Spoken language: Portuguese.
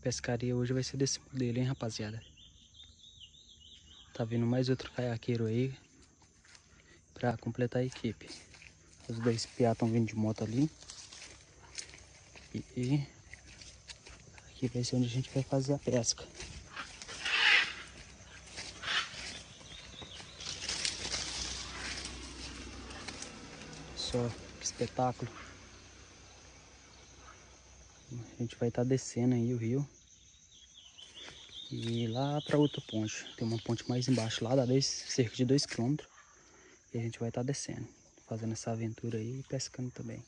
pescaria hoje vai ser desse modelo, hein, rapaziada. Tá vindo mais outro caiaqueiro aí pra completar a equipe. Os dois piá estão vindo de moto ali. E aqui vai ser onde a gente vai fazer a pesca. Só que espetáculo. A gente vai estar descendo aí o rio. E lá para outra ponte. Tem uma ponte mais embaixo lá, dá cerca de 2 km. E a gente vai estar descendo, fazendo essa aventura aí e pescando também.